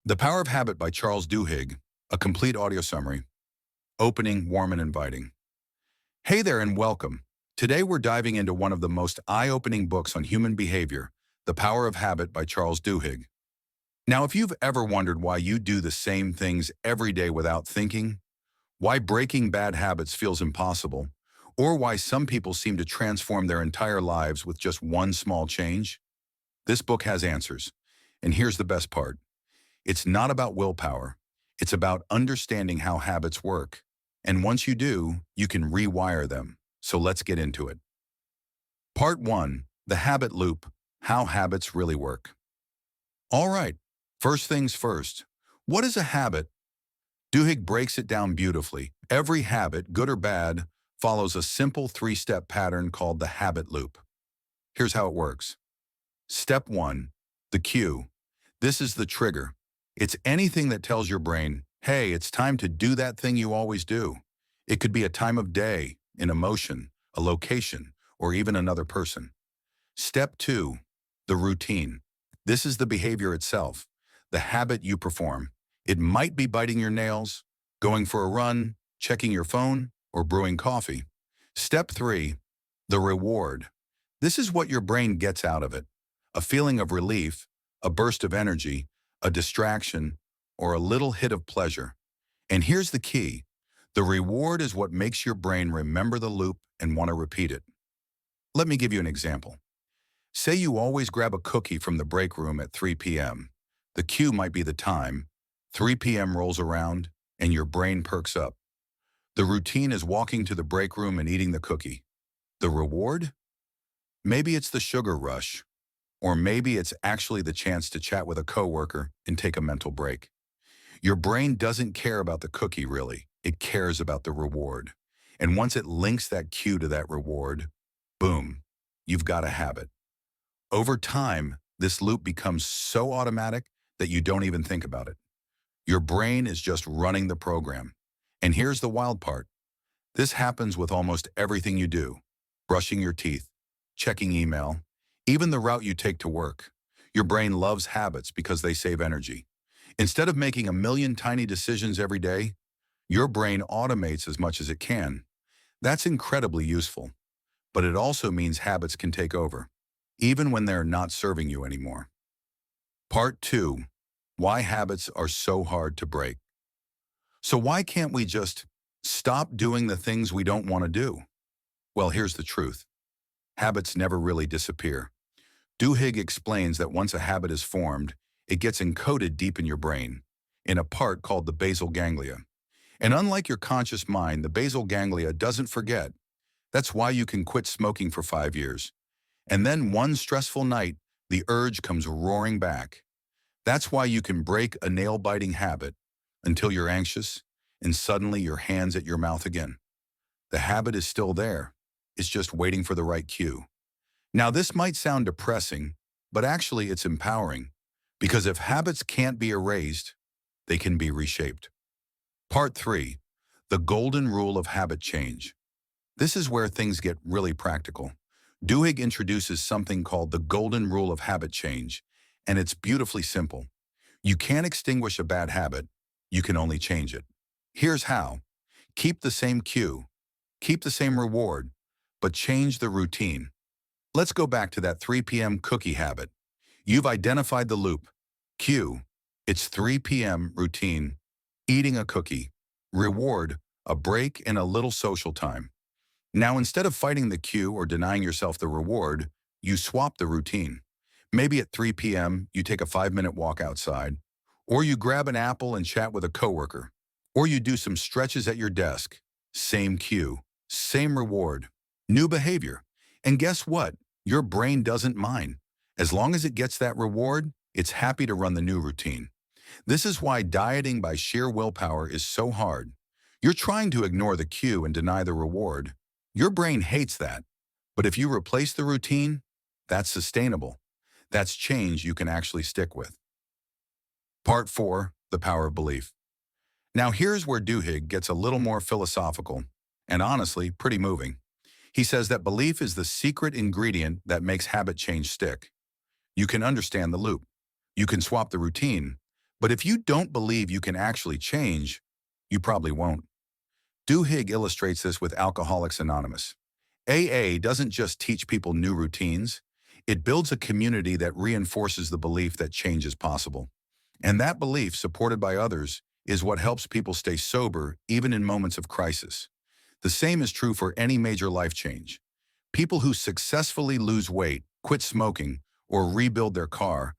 The Power of Habit by Charles Duhigg, a complete audio summary. Opening, warm and inviting. Hey there and welcome. Today we're diving into one of the most eye-opening books on human behavior, The Power of Habit by Charles Duhigg. Now, if you've ever wondered why you do the same things every day without thinking, why breaking bad habits feels impossible, or why some people seem to transform their entire lives with just one small change, this book has answers. And here's the best part. It's not about willpower. It's about understanding how habits work. And once you do, you can rewire them. So let's get into it. Part 1. The Habit Loop. How habits really work. All right, first things first. What is a habit? Duhigg breaks it down beautifully. Every habit, good or bad, follows a simple 3-step pattern called the habit loop. Here's how it works. Step 1. The cue. This is the trigger. It's anything that tells your brain, hey, it's time to do that thing you always do. It could be a time of day, an emotion, a location, or even another person. Step 2. The routine. This is the behavior itself, the habit you perform. It might be biting your nails, going for a run, checking your phone, or brewing coffee. Step 3. The reward. This is what your brain gets out of it. A feeling of relief, a burst of energy, a distraction, or a little hit of pleasure. And here's the key. The reward is what makes your brain remember the loop and want to repeat it. Let me give you an example. Say you always grab a cookie from the break room at 3 p.m. The cue might be the time. 3 p.m. rolls around, and your brain perks up. The routine is walking to the break room and eating the cookie. The reward? Maybe it's the sugar rush. Or maybe it's actually the chance to chat with a coworker and take a mental break. Your brain doesn't care about the cookie, really. It cares about the reward. And once it links that cue to that reward, boom, you've got a habit. Over time, this loop becomes so automatic that you don't even think about it. Your brain is just running the program. And here's the wild part. This happens with almost everything you do. Brushing your teeth, checking email, even the route you take to work. Your brain loves habits because they save energy. Instead of making a million tiny decisions every day, your brain automates as much as it can. That's incredibly useful. But it also means habits can take over, even when they're not serving you anymore. Part 2. Why habits are so hard to break. So why can't we just stop doing the things we don't want to do? Well, here's the truth. Habits never really disappear. Duhigg explains that once a habit is formed, it gets encoded deep in your brain, in a part called the basal ganglia. And unlike your conscious mind, the basal ganglia doesn't forget. That's why you can quit smoking for 5 years. And then one stressful night, the urge comes roaring back. That's why you can break a nail-biting habit until you're anxious and suddenly your hand's at your mouth again. The habit is still there. It's just waiting for the right cue. Now, this might sound depressing, but actually it's empowering, because if habits can't be erased, they can be reshaped. Part 3. The golden rule of habit change. This is where things get really practical. Duhigg introduces something called the golden rule of habit change, and it's beautifully simple. You can't extinguish a bad habit, you can only change it. Here's how. Keep the same cue, keep the same reward, but change the routine. Let's go back to that 3 p.m. cookie habit. You've identified the loop. Cue, it's 3 p.m. routine, eating a cookie. Reward, a break and a little social time. Now, instead of fighting the cue or denying yourself the reward, you swap the routine. Maybe at 3 p.m., you take a 5-minute walk outside, or you grab an apple and chat with a coworker, or you do some stretches at your desk. Same cue, same reward, new behavior. And guess what? Your brain doesn't mind. As long as it gets that reward, it's happy to run the new routine. This is why dieting by sheer willpower is so hard. You're trying to ignore the cue and deny the reward. Your brain hates that. But if you replace the routine, that's sustainable. That's change you can actually stick with. Part 4. The Power of Belief. Now here's where Duhigg gets a little more philosophical, and honestly, pretty moving. He says that belief is the secret ingredient that makes habit change stick. You can understand the loop. You can swap the routine, But if you don't believe you can actually change, you probably won't. Duhigg illustrates this with Alcoholics Anonymous. AA doesn't just teach people new routines, it builds a community that reinforces the belief that change is possible. And that belief, supported by others, is what helps people stay sober even in moments of crisis. The same is true for any major life change. People who successfully lose weight, quit smoking, or rebuild their car